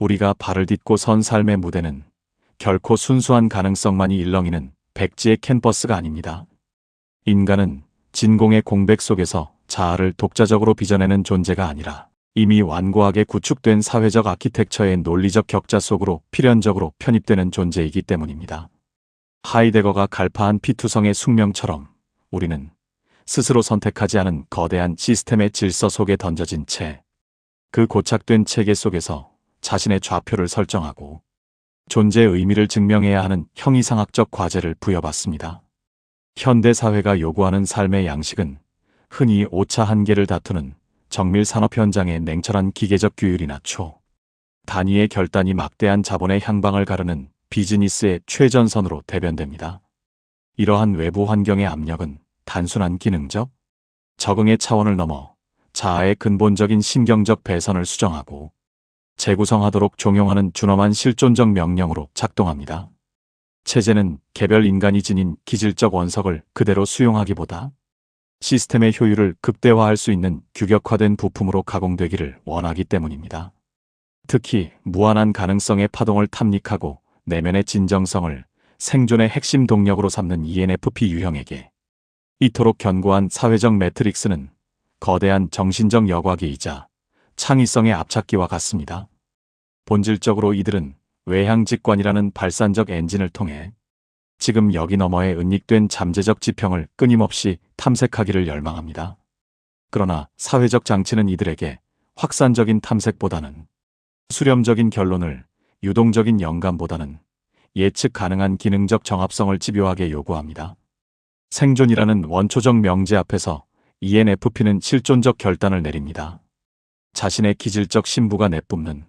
우리가 발을 딛고 선 삶의 무대는 결코 순수한 가능성만이 일렁이는 백지의 캔버스가 아닙니다. 인간은 진공의 공백 속에서 자아를 독자적으로 빚어내는 존재가 아니라 이미 완고하게 구축된 사회적 아키텍처의 논리적 격자 속으로 필연적으로 편입되는 존재이기 때문입니다. 하이데거가 갈파한 피투성의 숙명처럼 우리는 스스로 선택하지 않은 거대한 시스템의 질서 속에 던져진 채 그 고착된 체계 속에서 자신의 좌표를 설정하고 존재의 의미를 증명해야 하는 형이상학적 과제를 부여받습니다. 현대 사회가 요구하는 삶의 양식은 흔히 오차 한계를 다투는 정밀 산업 현장의 냉철한 기계적 규율이나 단위의 결단이 막대한 자본의 향방을 가르는 비즈니스의 최전선으로 대변됩니다. 이러한 외부 환경의 압력은 단순한 기능적, 적응의 차원을 넘어 자아의 근본적인 신경적 배선을 수정하고 재구성하도록 종용하는 준엄한 실존적 명령으로 작동합니다. 체제는 개별 인간이 지닌 기질적 원석을 그대로 수용하기보다 시스템의 효율을 극대화할 수 있는 규격화된 부품으로 가공되기를 원하기 때문입니다. 특히 무한한 가능성의 파동을 탐닉하고 내면의 진정성을 생존의 핵심 동력으로 삼는 ENFP 유형에게 이토록 견고한 사회적 매트릭스는 거대한 정신적 여과기이자 창의성의 압착기와 같습니다. 본질적으로 이들은 외향직관이라는 발산적 엔진을 통해 지금 여기 너머의 은닉된 잠재적 지평을 끊임없이 탐색하기를 열망합니다. 그러나 사회적 장치는 이들에게 확산적인 탐색보다는 수렴적인 결론을, 유동적인 영감보다는 예측 가능한 기능적 정합성을 집요하게 요구합니다. 생존이라는 원초적 명제 앞에서 ENFP는 실존적 결단을 내립니다. 자신의 기질적 신부가 내뿜는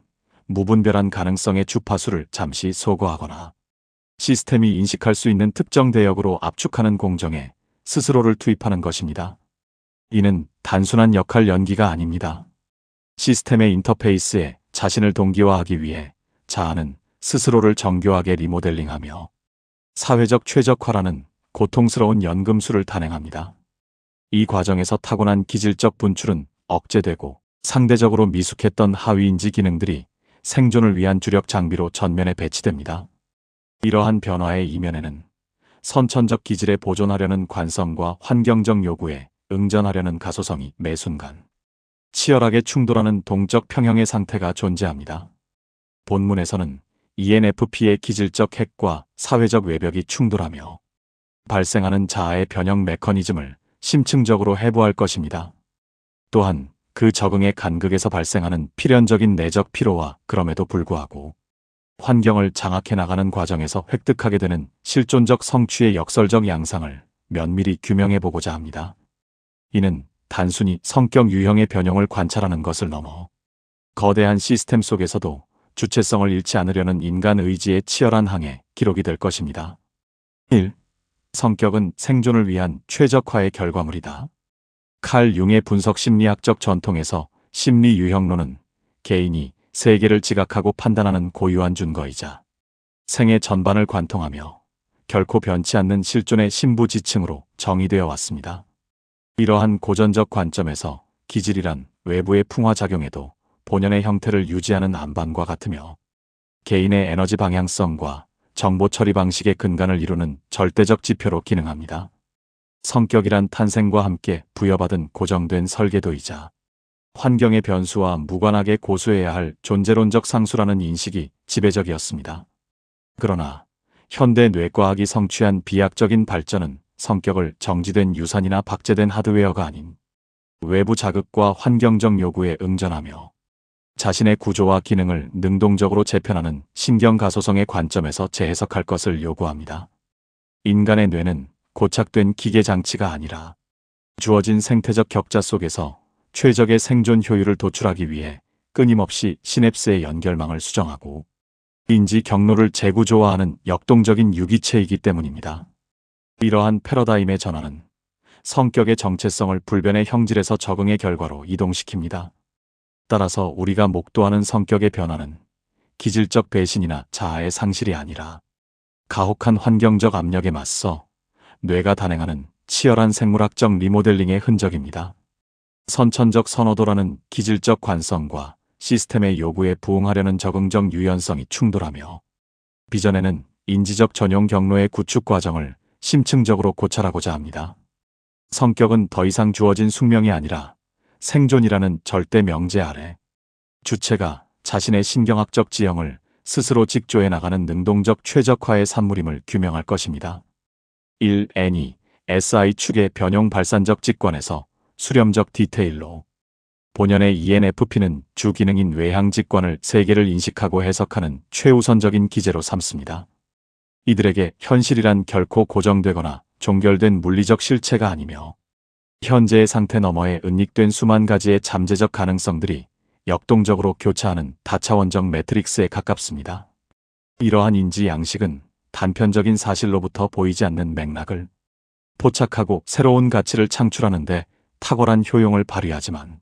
무분별한 가능성의 주파수를 잠시 소거하거나 시스템이 인식할 수 있는 특정 대역으로 압축하는 공정에 스스로를 투입하는 것입니다. 이는 단순한 역할 연기가 아닙니다. 시스템의 인터페이스에 자신을 동기화하기 위해 자아는 스스로를 정교하게 리모델링하며 사회적 최적화라는 고통스러운 연금술을 단행합니다. 이 과정에서 타고난 기질적 분출은 억제되고 상대적으로 미숙했던 하위인지 기능들이 생존을 위한 주력 장비로 전면에 배치됩니다. 이러한 변화의 이면에는 선천적 기질에 보존하려는 관성과 환경적 요구에 응전하려는 가소성이 매 순간 치열하게 충돌하는 동적 평형의 상태가 존재합니다. 본문에서는 ENFP의 기질적 핵과 사회적 외벽이 충돌하며 발생하는 자아의 변형 메커니즘을 심층적으로 해부할 것입니다. 또한 그 적응의 간극에서 발생하는 필연적인 내적 피로와 그럼에도 불구하고 환경을 장악해 나가는 과정에서 획득하게 되는 실존적 성취의 역설적 양상을 면밀히 규명해보고자 합니다. 이는 단순히 성격 유형의 변형을 관찰하는 것을 넘어 거대한 시스템 속에서도 주체성을 잃지 않으려는 인간 의지의 치열한 항해 기록이 될 것입니다. 1. 성격은 생존을 위한 최적화의 결과물이다. 칼 융의 분석 심리학적 전통에서 심리 유형론은 개인이 세계를 지각하고 판단하는 고유한 준거이자 생의 전반을 관통하며 결코 변치 않는 실존의 신부지층으로 정의되어 왔습니다. 이러한 고전적 관점에서 기질이란 외부의 풍화작용에도 본연의 형태를 유지하는 안반과 같으며 개인의 에너지 방향성과 정보 처리 방식의 근간을 이루는 절대적 지표로 기능합니다. 성격이란 탄생과 함께 부여받은 고정된 설계도이자 환경의 변수와 무관하게 고수해야 할 존재론적 상수라는 인식이 지배적이었습니다. 그러나 현대 뇌과학이 성취한 비약적인 발전은 성격을 정지된 유산이나 박제된 하드웨어가 아닌 외부 자극과 환경적 요구에 응전하며 자신의 구조와 기능을 능동적으로 재편하는 신경가소성의 관점에서 재해석할 것을 요구합니다. 인간의 뇌는 고착된 기계장치가 아니라 주어진 생태적 격자 속에서 최적의 생존 효율을 도출하기 위해 끊임없이 시냅스의 연결망을 수정하고 인지 경로를 재구조화하는 역동적인 유기체이기 때문입니다. 이러한 패러다임의 전환은 성격의 정체성을 불변의 형질에서 적응의 결과로 이동시킵니다. 따라서 우리가 목도하는 성격의 변화는 기질적 배신이나 자아의 상실이 아니라 가혹한 환경적 압력에 맞서 뇌가 단행하는 치열한 생물학적 리모델링의 흔적입니다. 선천적 선호도라는 기질적 관성과 시스템의 요구에 부응하려는 적응적 유연성이 충돌하며 비전에는 인지적 전용 경로의 구축 과정을 심층적으로 고찰하고자 합니다. 성격은 더 이상 주어진 숙명이 아니라 생존이라는 절대 명제 아래 주체가 자신의 신경학적 지형을 스스로 직조해 나가는 능동적 최적화의 산물임을 규명할 것입니다. 1. N이 SI 축의 변용 발산적 직관에서 수렴적 디테일로 본연의 ENFP는 주 기능인 외향 직관을 세계를 인식하고 해석하는 최우선적인 기제로 삼습니다. 이들에게 현실이란 결코 고정되거나 종결된 물리적 실체가 아니며 현재의 상태 너머에 은닉된 수만 가지의 잠재적 가능성들이 역동적으로 교차하는 다차원적 매트릭스에 가깝습니다. 이러한 인지 양식은 단편적인 사실로부터 보이지 않는 맥락을 포착하고 새로운 가치를 창출하는 데 탁월한 효용을 발휘하지만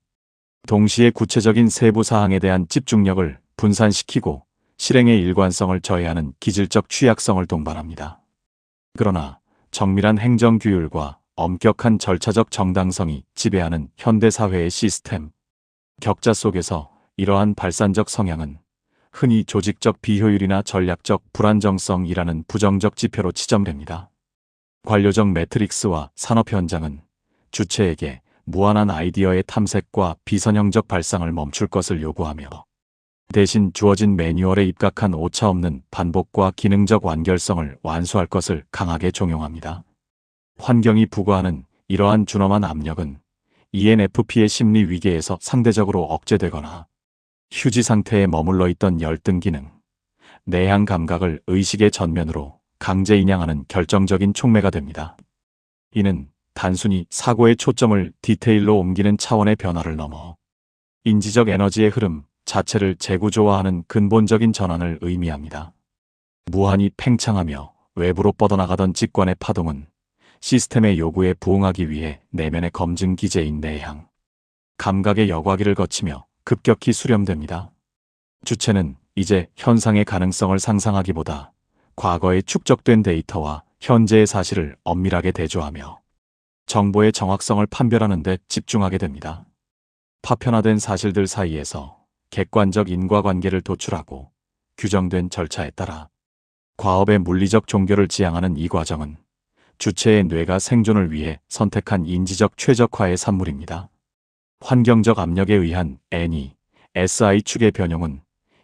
동시에 구체적인 세부 사항에 대한 집중력을 분산시키고 실행의 일관성을 저해하는 기질적 취약성을 동반합니다. 그러나 정밀한 행정규율과 엄격한 절차적 정당성이 지배하는 현대사회의 시스템 격자 속에서 이러한 발산적 성향은 흔히 조직적 비효율이나 전략적 불안정성이라는 부정적 지표로 지점됩니다. 관료적 매트릭스와 산업 현장은 주체에게 무한한 아이디어의 탐색과 비선형적 발상을 멈출 것을 요구하며 대신 주어진 매뉴얼에 입각한 오차없는 반복과 기능적 완결성을 완수할 것을 강하게 종용합니다. 환경이 부과하는 이러한 준엄한 압력은 ENFP의 심리 위계에서 상대적으로 억제되거나 휴지 상태에 머물러 있던 열등 기능, 내향 감각을 의식의 전면으로 강제 인양하는 결정적인 촉매가 됩니다. 이는 단순히 사고의 초점을 디테일로 옮기는 차원의 변화를 넘어 인지적 에너지의 흐름 자체를 재구조화하는 근본적인 전환을 의미합니다. 무한히 팽창하며 외부로 뻗어나가던 직관의 파동은 시스템의 요구에 부응하기 위해 내면의 검증 기제인 내향 감각의 여과기를 거치며 급격히 수렴됩니다. 주체는 이제 현상의 가능성을 상상하기보다 과거에 축적된 데이터와 현재의 사실을 엄밀하게 대조하며 정보의 정확성을 판별하는 데 집중하게 됩니다. 파편화된 사실들 사이에서 객관적 인과관계를 도출하고 규정된 절차에 따라 과업의 물리적 종교를 지향하는 이 과정은 주체의 뇌가 생존을 위해 선택한 인지적 최적화의 산물입니다. 환경적 압력에 의한 N이 SI 축의 변용은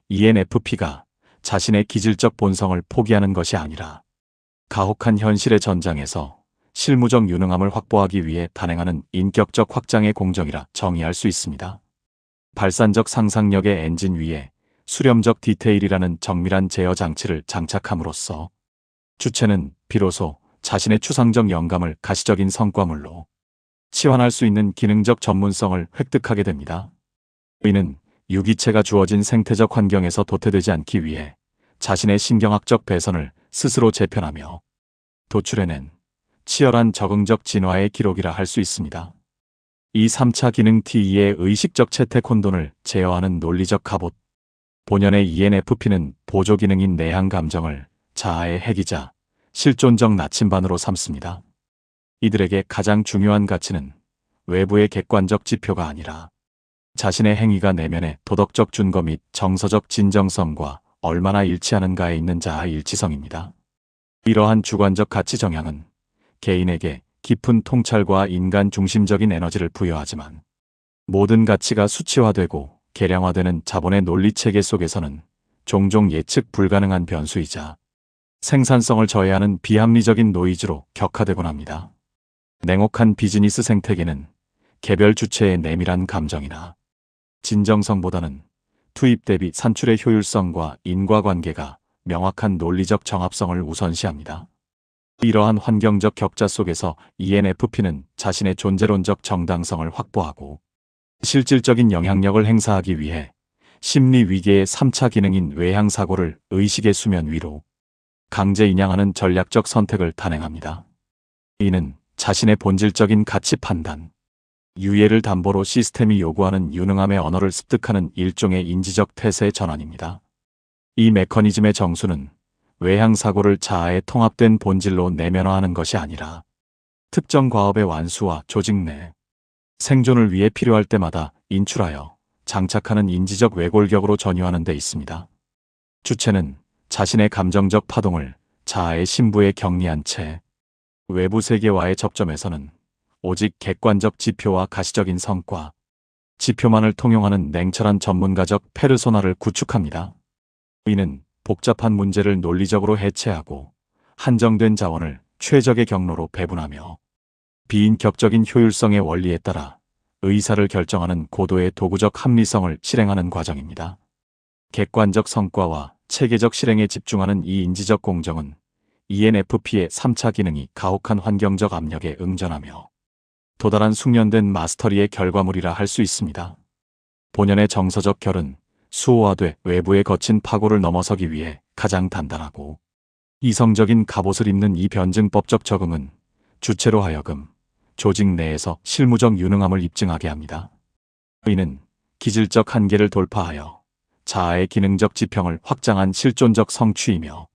ENFP가 자신의 기질적 본성을 포기하는 것이 아니라 가혹한 현실의 전장에서 실무적 유능함을 확보하기 위해 단행하는 인격적 확장의 공정이라 정의할 수 있습니다. 발산적 상상력의 엔진 위에 수렴적 디테일이라는 정밀한 제어 장치를 장착함으로써 주체는 비로소 자신의 추상적 영감을 가시적인 성과물로 치환할 수 있는 기능적 전문성을 획득하게 됩니다. 이는 유기체가 주어진 생태적 환경에서 도태되지 않기 위해 자신의 신경학적 배선을 스스로 재편하며 도출해낸 치열한 적응적 진화의 기록이라 할 수 있습니다. 이 3차 기능 T의 의식적 채택 혼돈을 제어하는 논리적 갑옷. 본연의 ENFP는 보조 기능인 내향 감정을 자아의 핵이자 실존적 나침반으로 삼습니다. 이들에게 가장 중요한 가치는 외부의 객관적 지표가 아니라 자신의 행위가 내면의 도덕적 준거 및 정서적 진정성과 얼마나 일치하는가에 있는 자아의 일치성입니다. 이러한 주관적 가치 정향은 개인에게 깊은 통찰과 인간 중심적인 에너지를 부여하지만 모든 가치가 수치화되고 계량화되는 자본의 논리체계 속에서는 종종 예측 불가능한 변수이자 생산성을 저해하는 비합리적인 노이즈로 격화되곤 합니다. 냉혹한 비즈니스 생태계는 개별 주체의 내밀한 감정이나 진정성보다는 투입 대비 산출의 효율성과 인과관계가 명확한 논리적 정합성을 우선시합니다. 이러한 환경적 격자 속에서 ENFP는 자신의 존재론적 정당성을 확보하고 실질적인 영향력을 행사하기 위해 심리 위계의 3차 기능인 외향 사고를 의식의 수면 위로 강제 인양하는 전략적 선택을 단행합니다. 이는 자신의 본질적인 가치 판단, 유예를 담보로 시스템이 요구하는 유능함의 언어를 습득하는 일종의 인지적 태세의 전환입니다. 이 메커니즘의 정수는 외향 사고를 자아의 통합된 본질로 내면화하는 것이 아니라 특정 과업의 완수와 조직 내 생존을 위해 필요할 때마다 인출하여 장착하는 인지적 외골격으로 전유하는 데 있습니다. 주체는 자신의 감정적 파동을 자아의 심부에 격리한 채 외부 세계와의 접점에서는 오직 객관적 지표와 가시적인 성과, 지표만을 통용하는 냉철한 전문가적 페르소나를 구축합니다. 이는 복잡한 문제를 논리적으로 해체하고 한정된 자원을 최적의 경로로 배분하며 비인격적인 효율성의 원리에 따라 의사를 결정하는 고도의 도구적 합리성을 실행하는 과정입니다. 객관적 성과와 체계적 실행에 집중하는 이 인지적 공정은 ENFP의 3차 기능이 가혹한 환경적 압력에 응전하며 도달한 숙련된 마스터리의 결과물이라 할 수 있습니다. 본연의 정서적 결은 수호화돼 외부의 거친 파고를 넘어서기 위해 가장 단단하고 이성적인 갑옷을 입는 이 변증법적 적응은 주체로 하여금 조직 내에서 실무적 유능함을 입증하게 합니다. 이는 기질적 한계를 돌파하여 자아의 기능적 지평을 확장한 실존적 성취이며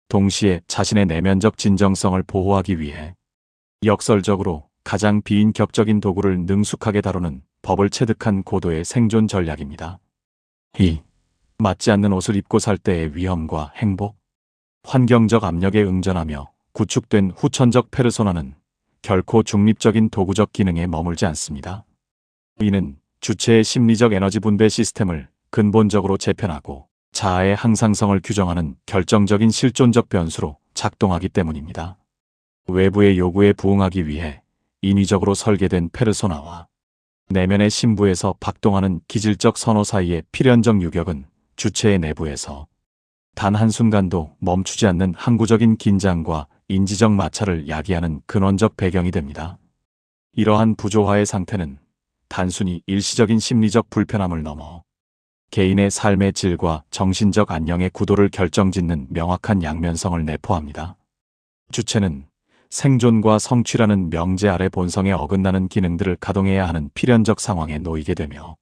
동시에 자신의 내면적 진정성을 보호하기 위해 역설적으로 가장 비인격적인 도구를 능숙하게 다루는 법을 체득한 고도의 생존 전략입니다. 2. 맞지 않는 옷을 입고 살 때의 위험과 행복. 환경적 압력에 응전하며 구축된 후천적 페르소나는 결코 중립적인 도구적 기능에 머물지 않습니다. 이는 주체의 심리적 에너지 분배 시스템을 근본적으로 재편하고 자아의 항상성을 규정하는 결정적인 실존적 변수로 작동하기 때문입니다. 외부의 요구에 부응하기 위해 인위적으로 설계된 페르소나와 내면의 심부에서 박동하는 기질적 선호 사이의 필연적 유격은 주체의 내부에서 단 한순간도 멈추지 않는 항구적인 긴장과 인지적 마찰을 야기하는 근원적 배경이 됩니다. 이러한 부조화의 상태는 단순히 일시적인 심리적 불편함을 넘어 개인의 삶의 질과 정신적 안녕의 구도를 결정짓는 명확한 양면성을 내포합니다. 주체는 생존과 성취라는 명제 아래 본성에 어긋나는 기능들을 가동해야 하는 필연적 상황에 놓이게 되며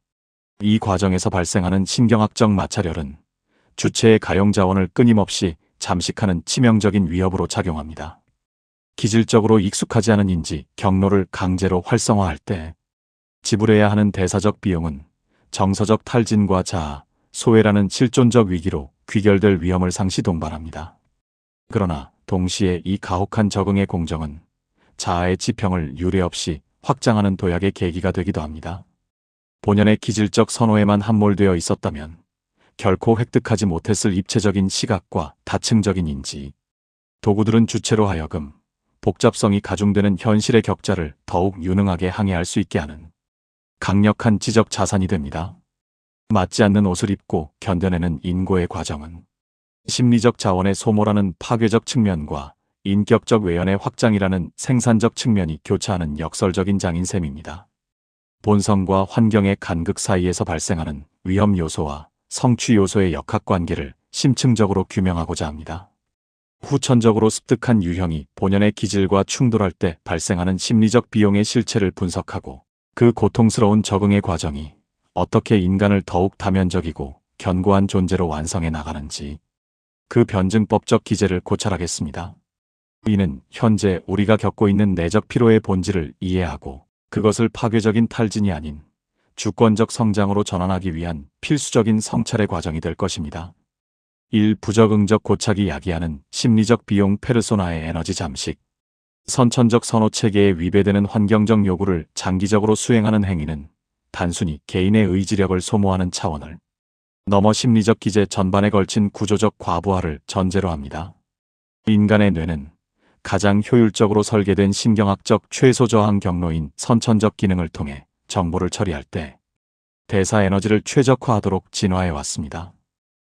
이 과정에서 발생하는 신경학적 마찰열은 주체의 가용 자원을 끊임없이 잠식하는 치명적인 위협으로 작용합니다. 기질적으로 익숙하지 않은 인지, 경로를 강제로 활성화할 때 지불해야 하는 대사적 비용은 정서적 탈진과 자아, 소외라는 실존적 위기로 귀결될 위험을 상시 동반합니다. 그러나 동시에 이 가혹한 적응의 공정은 자아의 지평을 유례없이 확장하는 도약의 계기가 되기도 합니다. 본연의 기질적 선호에만 함몰되어 있었다면 결코 획득하지 못했을 입체적인 시각과 다층적인 인지, 도구들은 주체로 하여금 복잡성이 가중되는 현실의 격자를 더욱 유능하게 항해할 수 있게 하는 강력한 지적 자산이 됩니다. 맞지 않는 옷을 입고 견뎌내는 인고의 과정은 심리적 자원의 소모라는 파괴적 측면과 인격적 외연의 확장이라는 생산적 측면이 교차하는 역설적인 장인 셈입니다. 본성과 환경의 간극 사이에서 발생하는 위험 요소와 성취 요소의 역학관계를 심층적으로 규명하고자 합니다. 후천적으로 습득한 유형이 본연의 기질과 충돌할 때 발생하는 심리적 비용의 실체를 분석하고 그 고통스러운 적응의 과정이 어떻게 인간을 더욱 다면적이고 견고한 존재로 완성해 나가는지 그 변증법적 기제를 고찰하겠습니다. 이는 현재 우리가 겪고 있는 내적 피로의 본질을 이해하고 그것을 파괴적인 탈진이 아닌 주권적 성장으로 전환하기 위한 필수적인 성찰의 과정이 될 것입니다. 1. 부적응적 고착이 야기하는 심리적 비용 페르소나의 에너지 잠식. 선천적 선호 체계에 위배되는 환경적 요구를 장기적으로 수행하는 행위는 단순히 개인의 의지력을 소모하는 차원을 넘어 심리적 기제 전반에 걸친 구조적 과부하를 전제로 합니다. 인간의 뇌는 가장 효율적으로 설계된 신경학적 최소 저항 경로인 선천적 기능을 통해 정보를 처리할 때 대사 에너지를 최적화하도록 진화해 왔습니다.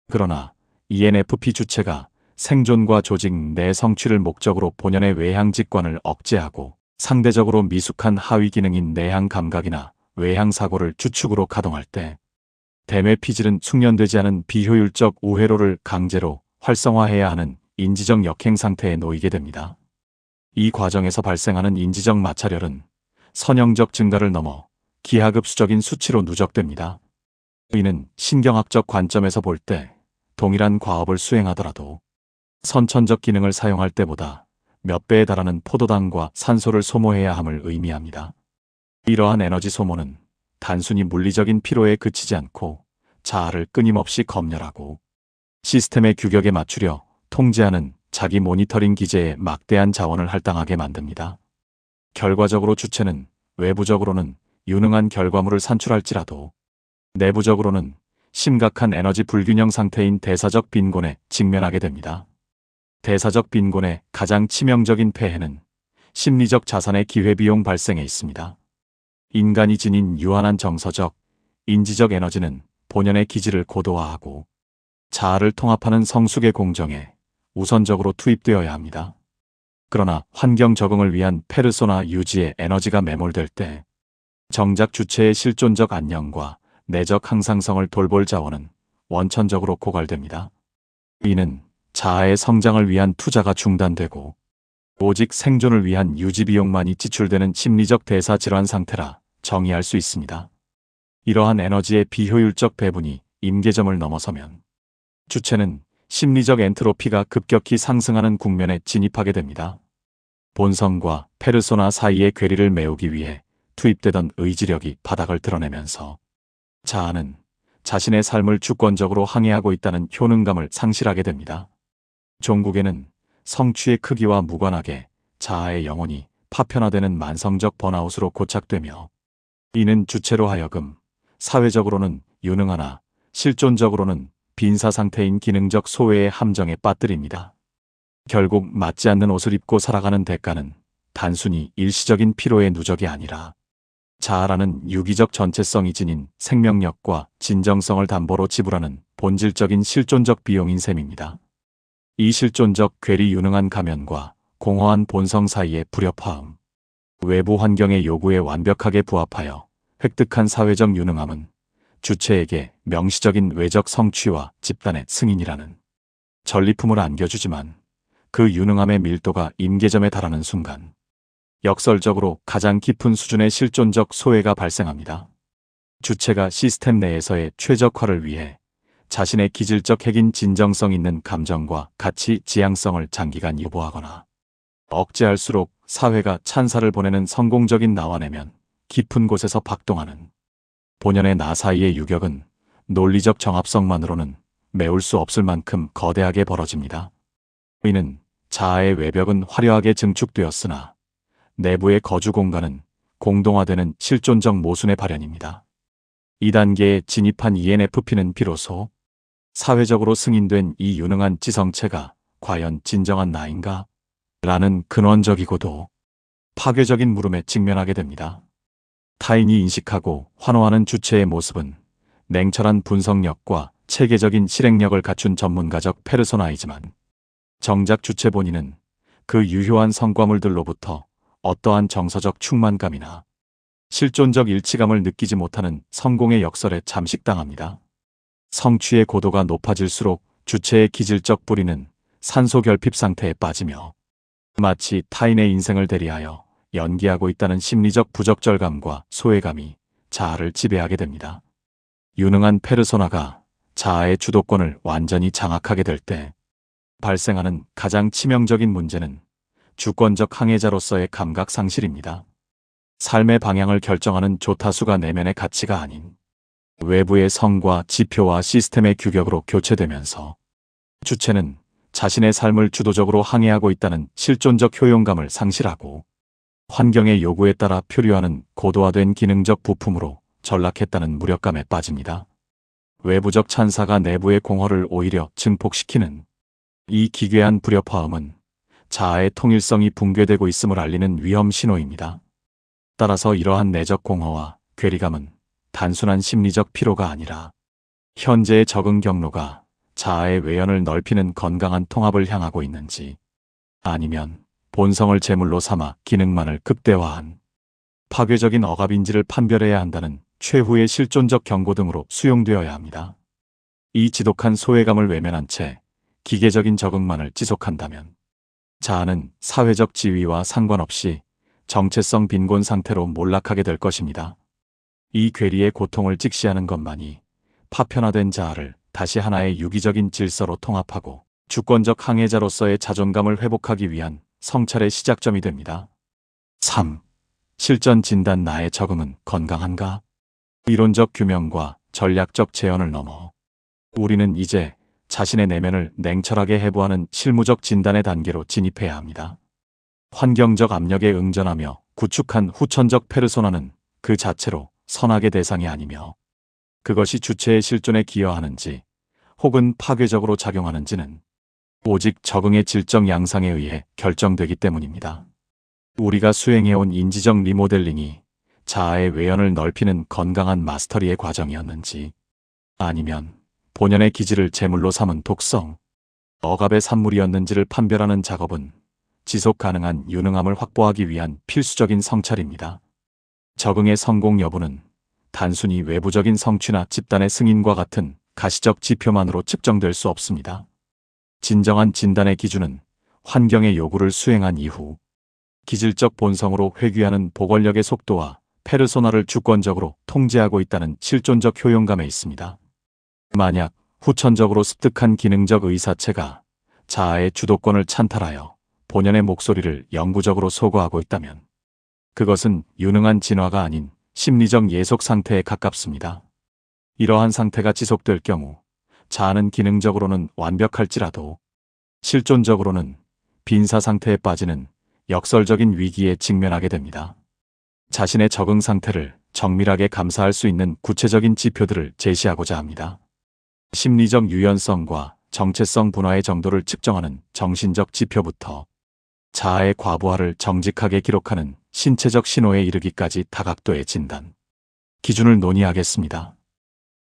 그러나 ENFP 주체가 생존과 조직 내 성취를 목적으로 본연의 외향 직관을 억제하고 상대적으로 미숙한 하위 기능인 내향 감각이나 외향 사고를 주축으로 가동할 때 대뇌 피질은 숙련되지 않은 비효율적 우회로를 강제로 활성화해야 하는 인지적 역행 상태에 놓이게 됩니다. 이 과정에서 발생하는 인지적 마찰열은 선형적 증가를 넘어 기하급수적인 수치로 누적됩니다. 이는 신경학적 관점에서 볼 때 동일한 과업을 수행하더라도 선천적 기능을 사용할 때보다 몇 배에 달하는 포도당과 산소를 소모해야 함을 의미합니다. 이러한 에너지 소모는 단순히 물리적인 피로에 그치지 않고 자아를 끊임없이 검열하고 시스템의 규격에 맞추려 통제하는 자기 모니터링 기제에 막대한 자원을 할당하게 만듭니다. 결과적으로 주체는 외부적으로는 유능한 결과물을 산출할지라도 내부적으로는 심각한 에너지 불균형 상태인 대사적 빈곤에 직면하게 됩니다. 대사적 빈곤의 가장 치명적인 폐해는 심리적 자산의 기회비용 발생에 있습니다. 인간이 지닌 유한한 정서적, 인지적 에너지는 본연의 기질을 고도화하고 자아를 통합하는 성숙의 공정에 우선적으로 투입되어야 합니다. 그러나 환경 적응을 위한 페르소나 유지의 에너지가 매몰될 때 정작 주체의 실존적 안녕과 내적 항상성을 돌볼 자원은 원천적으로 고갈됩니다. 이는 자아의 성장을 위한 투자가 중단되고 오직 생존을 위한 유지비용만이 지출되는 심리적 대사 질환 상태라 정의할 수 있습니다. 이러한 에너지의 비효율적 배분이 임계점을 넘어서면 주체는 심리적 엔트로피가 급격히 상승하는 국면에 진입하게 됩니다. 본성과 페르소나 사이의 괴리를 메우기 위해 투입되던 의지력이 바닥을 드러내면서 자아는 자신의 삶을 주권적으로 항해하고 있다는 효능감을 상실하게 됩니다. 종국에는 성취의 크기와 무관하게 자아의 영혼이 파편화되는 만성적 번아웃으로 고착되며 이는 주체로 하여금 사회적으로는 유능하나 실존적으로는 빈사 상태인 기능적 소외의 함정에 빠뜨립니다. 결국 맞지 않는 옷을 입고 살아가는 대가는 단순히 일시적인 피로의 누적이 아니라 자아라는 유기적 전체성이 지닌 생명력과 진정성을 담보로 지불하는 본질적인 실존적 비용인 셈입니다. 이 실존적 괴리 유능한 가면과 공허한 본성 사이의 불협화음, 외부 환경의 요구에 완벽하게 부합하여 획득한 사회적 유능함은 주체에게 명시적인 외적 성취와 집단의 승인이라는 전리품을 안겨주지만 그 유능함의 밀도가 임계점에 달하는 순간 역설적으로 가장 깊은 수준의 실존적 소외가 발생합니다. 주체가 시스템 내에서의 최적화를 위해 자신의 기질적 핵인 진정성 있는 감정과 가치 지향성을 장기간 유보하거나 억제할수록 사회가 찬사를 보내는 성공적인 나와내면 깊은 곳에서 박동하는 본연의 나 사이의 유격은 논리적 정합성만으로는 메울 수 없을 만큼 거대하게 벌어집니다. 이는 자아의 외벽은 화려하게 증축되었으나 내부의 거주 공간은 공동화되는 실존적 모순의 발현입니다. 이 단계에 진입한 ENFP는 비로소 사회적으로 승인된 이 유능한 지성체가 과연 진정한 나인가? 라는 근원적이고도 파괴적인 물음에 직면하게 됩니다. 타인이 인식하고 환호하는 주체의 모습은 냉철한 분석력과 체계적인 실행력을 갖춘 전문가적 페르소나이지만 정작 주체 본인은 그 유효한 성과물들로부터 어떠한 정서적 충만감이나 실존적 일치감을 느끼지 못하는 성공의 역설에 잠식당합니다. 성취의 고도가 높아질수록 주체의 기질적 뿌리는 산소 결핍 상태에 빠지며 마치 타인의 인생을 대리하여 연기하고 있다는 심리적 부적절감과 소외감이 자아를 지배하게 됩니다. 유능한 페르소나가 자아의 주도권을 완전히 장악하게 될 때 발생하는 가장 치명적인 문제는 주권적 항해자로서의 감각 상실입니다. 삶의 방향을 결정하는 조타수가 내면의 가치가 아닌 외부의 성과 지표와 시스템의 규격으로 교체되면서 주체는 자신의 삶을 주도적으로 항해하고 있다는 실존적 효용감을 상실하고 환경의 요구에 따라 표류하는 고도화된 기능적 부품으로 전락했다는 무력감에 빠집니다. 외부적 찬사가 내부의 공허를 오히려 증폭시키는 이 기괴한 불협화음은 자아의 통일성이 붕괴되고 있음을 알리는 위험 신호입니다. 따라서 이러한 내적 공허와 괴리감은 단순한 심리적 피로가 아니라 현재의 적응 경로가 자아의 외연을 넓히는 건강한 통합을 향하고 있는지 아니면 본성을 제물로 삼아 기능만을 극대화한 파괴적인 억압인지를 판별해야 한다는 최후의 실존적 경고 등으로 수용되어야 합니다. 이 지독한 소외감을 외면한 채 기계적인 적응만을 지속한다면 자아는 사회적 지위와 상관없이 정체성 빈곤 상태로 몰락하게 될 것입니다. 이 괴리의 고통을 직시하는 것만이 파편화된 자아를 다시 하나의 유기적인 질서로 통합하고 주권적 항해자로서의 자존감을 회복하기 위한 성찰의 시작점이 됩니다. 3. 실전 진단 나의 적응은 건강한가? 이론적 규명과 전략적 재현을 넘어 우리는 이제 자신의 내면을 냉철하게 해부하는 실무적 진단의 단계로 진입해야 합니다. 환경적 압력에 응전하며 구축한 후천적 페르소나는 그 자체로 선악의 대상이 아니며 그것이 주체의 실존에 기여하는지 혹은 파괴적으로 작용하는지는 오직 적응의 질적 양상에 의해 결정되기 때문입니다. 우리가 수행해온 인지적 리모델링이 자아의 외연을 넓히는 건강한 마스터리의 과정이었는지 아니면 본연의 기질을 제물로 삼은 독성, 억압의 산물이었는지를 판별하는 작업은 지속 가능한 유능함을 확보하기 위한 필수적인 성찰입니다. 적응의 성공 여부는 단순히 외부적인 성취나 집단의 승인과 같은 가시적 지표만으로 측정될 수 없습니다. 진정한 진단의 기준은 환경의 요구를 수행한 이후 기질적 본성으로 회귀하는 보궐력의 속도와 페르소나를 주권적으로 통제하고 있다는 실존적 효용감에 있습니다. 만약 후천적으로 습득한 기능적 의사체가 자아의 주도권을 찬탈하여 본연의 목소리를 영구적으로 소거하고 있다면 그것은 유능한 진화가 아닌 심리적 예속 상태에 가깝습니다. 이러한 상태가 지속될 경우 자아는 기능적으로는 완벽할지라도 실존적으로는 빈사 상태에 빠지는 역설적인 위기에 직면하게 됩니다. 자신의 적응 상태를 정밀하게 감사할 수 있는 구체적인 지표들을 제시하고자 합니다. 심리적 유연성과 정체성 분화의 정도를 측정하는 정신적 지표부터 자아의 과부하를 정직하게 기록하는 신체적 신호에 이르기까지 다각도의 진단, 기준을 논의하겠습니다.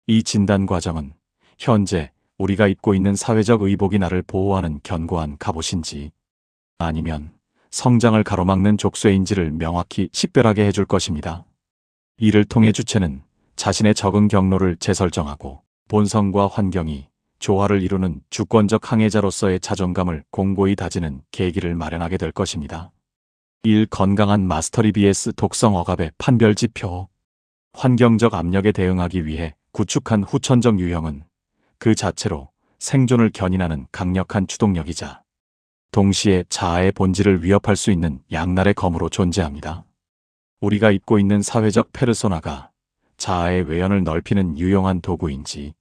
이 진단 과정은 현재 우리가 입고 있는 사회적 의복이 나를 보호하는 견고한 갑옷인지 아니면 성장을 가로막는 족쇄인지를 명확히 식별하게 해줄 것입니다. 이를 통해 주체는 자신의 적응 경로를 재설정하고 본성과 환경이 조화를 이루는 주권적 항해자로서의 자존감을 공고히 다지는 계기를 마련하게 될 것입니다. 1. 건강한 마스터리 vs 독성 억압의 판별 지표. 환경적 압력에 대응하기 위해 구축한 후천적 유형은 그 자체로 생존을 견인하는 강력한 추동력이자 동시에 자아의 본질을 위협할 수 있는 양날의 검으로 존재합니다. 우리가 입고 있는 사회적 페르소나가 자아의 외연을 넓히는 유용한 도구인지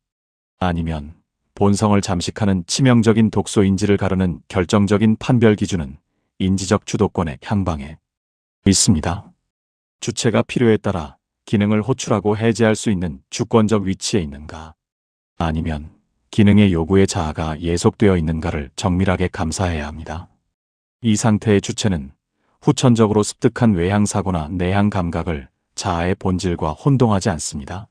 아니면 본성을 잠식하는 치명적인 독소인지를 가르는 결정적인 판별 기준은 인지적 주도권의 향방에 있습니다. 주체가 필요에 따라 기능을 호출하고 해제할 수 있는 주권적 위치에 있는가 아니면 기능의 요구에 자아가 예속되어 있는가를 정밀하게 감사해야 합니다. 이 상태의 주체는 후천적으로 습득한 외향사고나 내향 감각을 자아의 본질과 혼동하지 않습니다.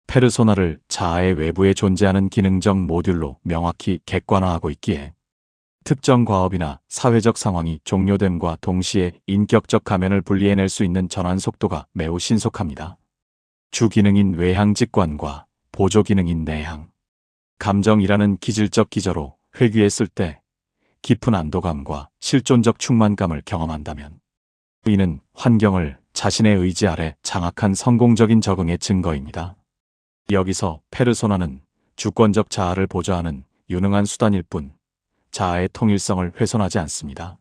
페르소나를 자아의 외부에 존재하는 기능적 모듈로 명확히 객관화하고 있기에 특정 과업이나 사회적 상황이 종료됨과 동시에 인격적 가면을 분리해낼 수 있는 전환 속도가 매우 신속합니다. 주 기능인 외향 직관과 보조 기능인 내향, 감정이라는 기질적 기저로 회귀했을 때 깊은 안도감과 실존적 충만감을 경험한다면 이는 환경을 자신의 의지 아래 장악한 성공적인 적응의 증거입니다. 여기서 페르소나는 주권적 자아를 보좌하는 유능한 수단일 뿐 자아의 통일성을 훼손하지 않습니다.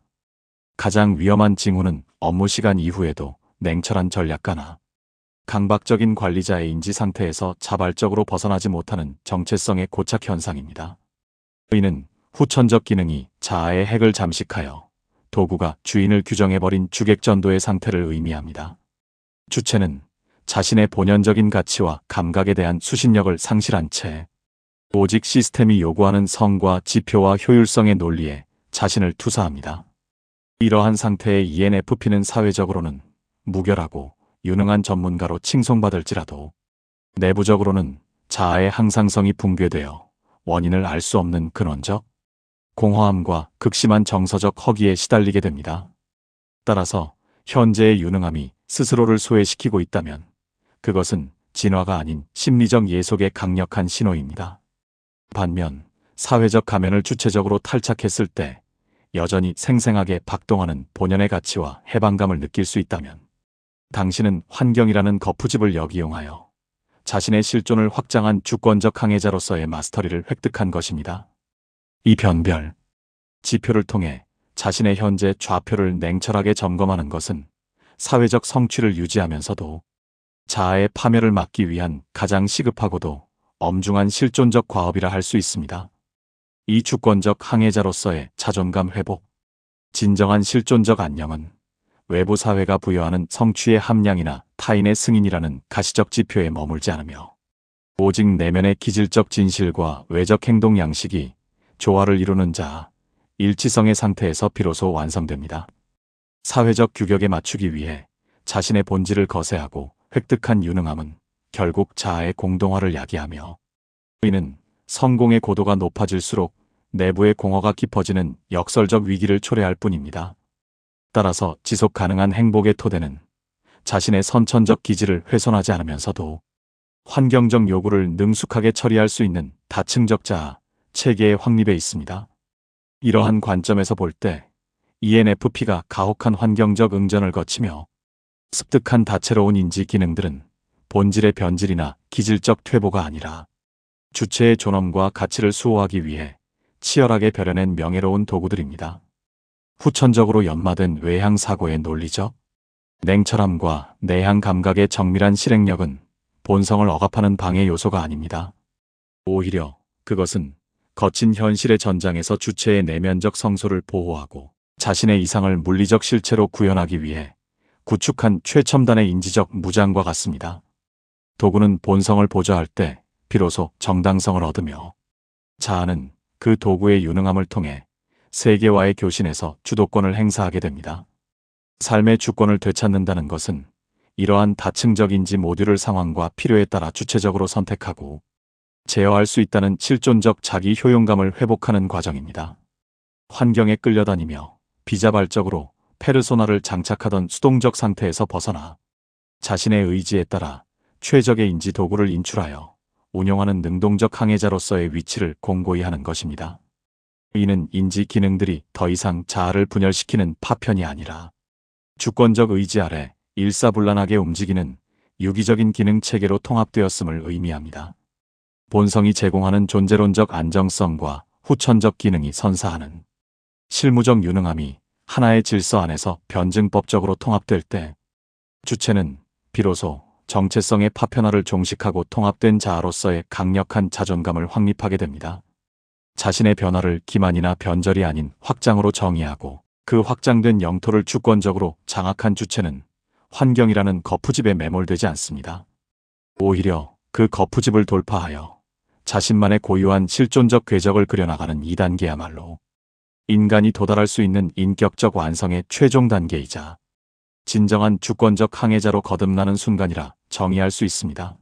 가장 위험한 징후는 업무 시간 이후에도 냉철한 전략가나 강박적인 관리자의 인지 상태에서 자발적으로 벗어나지 못하는 정체성의 고착 현상입니다. 이는 후천적 기능이 자아의 핵을 잠식하여 도구가 주인을 규정해버린 주객전도의 상태를 의미합니다. 주체는 자신의 본연적인 가치와 감각에 대한 수신력을 상실한 채 오직 시스템이 요구하는 성과 지표와 효율성의 논리에 자신을 투사합니다. 이러한 상태의 ENFP는 사회적으로는 무결하고 유능한 전문가로 칭송받을지라도 내부적으로는 자아의 항상성이 붕괴되어 원인을 알 수 없는 근원적 공허함과 극심한 정서적 허기에 시달리게 됩니다. 따라서 현재의 유능함이 스스로를 소외시키고 있다면 그것은 진화가 아닌 심리적 예속의 강력한 신호입니다. 반면 사회적 가면을 주체적으로 탈착했을 때 여전히 생생하게 박동하는 본연의 가치와 해방감을 느낄 수 있다면 당신은 환경이라는 거푸집을 역이용하여 자신의 실존을 확장한 주권적 항해자로서의 마스터리를 획득한 것입니다. 이 변별 지표를 통해 자신의 현재 좌표를 냉철하게 점검하는 것은 사회적 성취를 유지하면서도 자아의 파멸을 막기 위한 가장 시급하고도 엄중한 실존적 과업이라 할 수 있습니다. 이 주권적 항해자로서의 자존감 회복, 진정한 실존적 안녕은 외부 사회가 부여하는 성취의 함량이나 타인의 승인이라는 가시적 지표에 머물지 않으며 오직 내면의 기질적 진실과 외적 행동 양식이 조화를 이루는 자아, 일치성의 상태에서 비로소 완성됩니다. 사회적 규격에 맞추기 위해 자신의 본질을 거세하고 획득한 유능함은 결국 자아의 공동화를 야기하며 이는 성공의 고도가 높아질수록 내부의 공허가 깊어지는 역설적 위기를 초래할 뿐입니다. 따라서 지속 가능한 행복의 토대는 자신의 선천적 기질을 훼손하지 않으면서도 환경적 요구를 능숙하게 처리할 수 있는 다층적 자아, 체계의 확립에 있습니다. 이러한 관점에서 볼 때 ENFP가 가혹한 환경적 응전을 거치며 습득한 다채로운 인지 기능들은 본질의 변질이나 기질적 퇴보가 아니라 주체의 존엄과 가치를 수호하기 위해 치열하게 벼려낸 명예로운 도구들입니다. 후천적으로 연마된 외향 사고의 논리적 냉철함과 내향 감각의 정밀한 실행력은 본성을 억압하는 방해 요소가 아닙니다. 오히려 그것은 거친 현실의 전장에서 주체의 내면적 성소를 보호하고 자신의 이상을 물리적 실체로 구현하기 위해 구축한 최첨단의 인지적 무장과 같습니다. 도구는 본성을 보좌할 때 비로소 정당성을 얻으며 자아는 그 도구의 유능함을 통해 세계와의 교신에서 주도권을 행사하게 됩니다. 삶의 주권을 되찾는다는 것은 이러한 다층적 인지 모듈을 상황과 필요에 따라 주체적으로 선택하고 제어할 수 있다는 실존적 자기 효용감을 회복하는 과정입니다. 환경에 끌려다니며 비자발적으로 페르소나를 장착하던 수동적 상태에서 벗어나 자신의 의지에 따라 최적의 인지 도구를 인출하여 운용하는 능동적 항해자로서의 위치를 공고히 하는 것입니다. 이는 인지 기능들이 더 이상 자아를 분열시키는 파편이 아니라 주권적 의지 아래 일사불란하게 움직이는 유기적인 기능 체계로 통합되었음을 의미합니다. 본성이 제공하는 존재론적 안정성과 후천적 기능이 선사하는 실무적 유능함이 하나의 질서 안에서 변증법적으로 통합될 때 주체는 비로소 정체성의 파편화를 종식하고 통합된 자아로서의 강력한 자존감을 확립하게 됩니다. 자신의 변화를 기만이나 변절이 아닌 확장으로 정의하고 그 확장된 영토를 주권적으로 장악한 주체는 환경이라는 거푸집에 매몰되지 않습니다. 오히려 그 거푸집을 돌파하여 자신만의 고유한 실존적 궤적을 그려나가는 2단계야말로 인간이 도달할 수 있는 인격적 완성의 최종 단계이자 진정한 주권적 항해자로 거듭나는 순간이라 정의할 수 있습니다.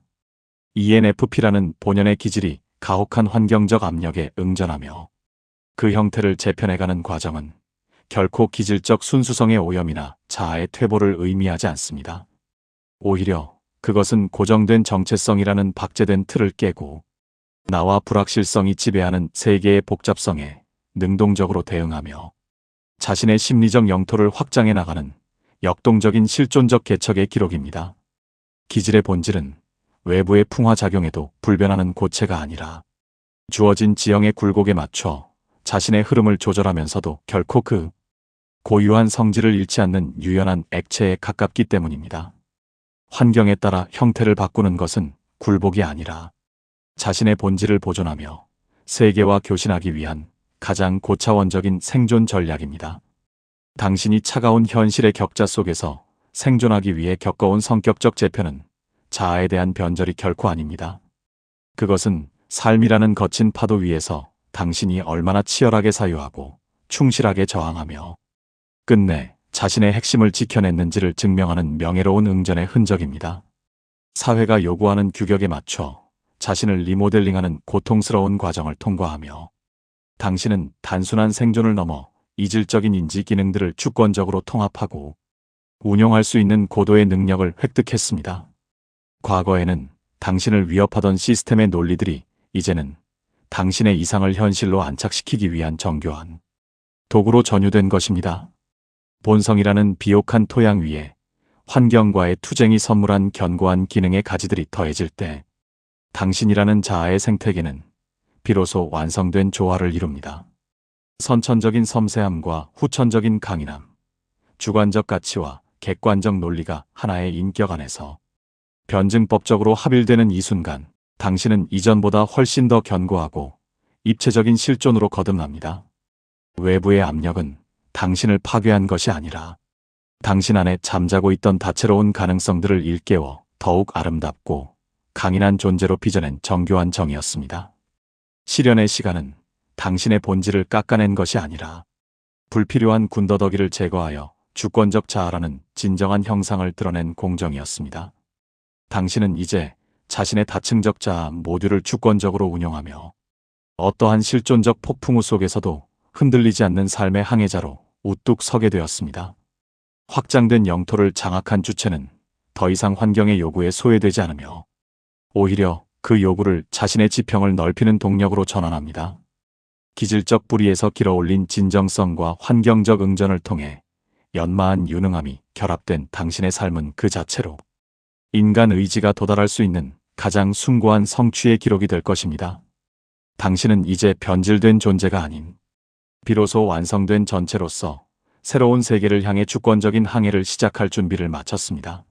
ENFP라는 본연의 기질이 가혹한 환경적 압력에 응전하며 그 형태를 재편해가는 과정은 결코 기질적 순수성의 오염이나 자아의 퇴보를 의미하지 않습니다. 오히려 그것은 고정된 정체성이라는 박제된 틀을 깨고 나와 불확실성이 지배하는 세계의 복잡성에 능동적으로 대응하며 자신의 심리적 영토를 확장해 나가는 역동적인 실존적 개척의 기록입니다. 기질의 본질은 외부의 풍화작용에도 불변하는 고체가 아니라 주어진 지형의 굴곡에 맞춰 자신의 흐름을 조절하면서도 결코 그 고유한 성질을 잃지 않는 유연한 액체에 가깝기 때문입니다. 환경에 따라 형태를 바꾸는 것은 굴복이 아니라 자신의 본질을 보존하며 세계와 교신하기 위한 가장 고차원적인 생존 전략입니다. 당신이 차가운 현실의 격자 속에서 생존하기 위해 겪어온 성격적 재편은 자아에 대한 변절이 결코 아닙니다. 그것은 삶이라는 거친 파도 위에서 당신이 얼마나 치열하게 사유하고 충실하게 저항하며 끝내 자신의 핵심을 지켜냈는지를 증명하는 명예로운 응전의 흔적입니다. 사회가 요구하는 규격에 맞춰 자신을 리모델링하는 고통스러운 과정을 통과하며 당신은 단순한 생존을 넘어 이질적인 인지 기능들을 주권적으로 통합하고 운용할 수 있는 고도의 능력을 획득했습니다. 과거에는 당신을 위협하던 시스템의 논리들이 이제는 당신의 이상을 현실로 안착시키기 위한 정교한 도구로 전유된 것입니다. 본성이라는 비옥한 토양 위에 환경과의 투쟁이 선물한 견고한 기능의 가지들이 더해질 때 당신이라는 자아의 생태계는 비로소 완성된 조화를 이룹니다. 선천적인 섬세함과 후천적인 강인함, 주관적 가치와 객관적 논리가 하나의 인격 안에서 변증법적으로 합일되는 이 순간, 당신은 이전보다 훨씬 더 견고하고 입체적인 실존으로 거듭납니다. 외부의 압력은 당신을 파괴한 것이 아니라 당신 안에 잠자고 있던 다채로운 가능성들을 일깨워 더욱 아름답고 강인한 존재로 빚어낸 정교한 정이었습니다. 실현의 시간은 당신의 본질을 깎아낸 것이 아니라 불필요한 군더더기를 제거하여 주권적 자아라는 진정한 형상을 드러낸 공정이었습니다. 당신은 이제 자신의 다층적 자아 모듈을 주권적으로 운영하며 어떠한 실존적 폭풍우 속에서도 흔들리지 않는 삶의 항해자로 우뚝 서게 되었습니다. 확장된 영토를 장악한 주체는 더 이상 환경의 요구에 소외되지 않으며 오히려 그 요구를 자신의 지평을 넓히는 동력으로 전환합니다. 기질적 뿌리에서 길어올린 진정성과 환경적 응전을 통해 연마한 유능함이 결합된 당신의 삶은 그 자체로 인간 의지가 도달할 수 있는 가장 숭고한 성취의 기록이 될 것입니다. 당신은 이제 변질된 존재가 아닌 비로소 완성된 전체로서 새로운 세계를 향해 주권적인 항해를 시작할 준비를 마쳤습니다.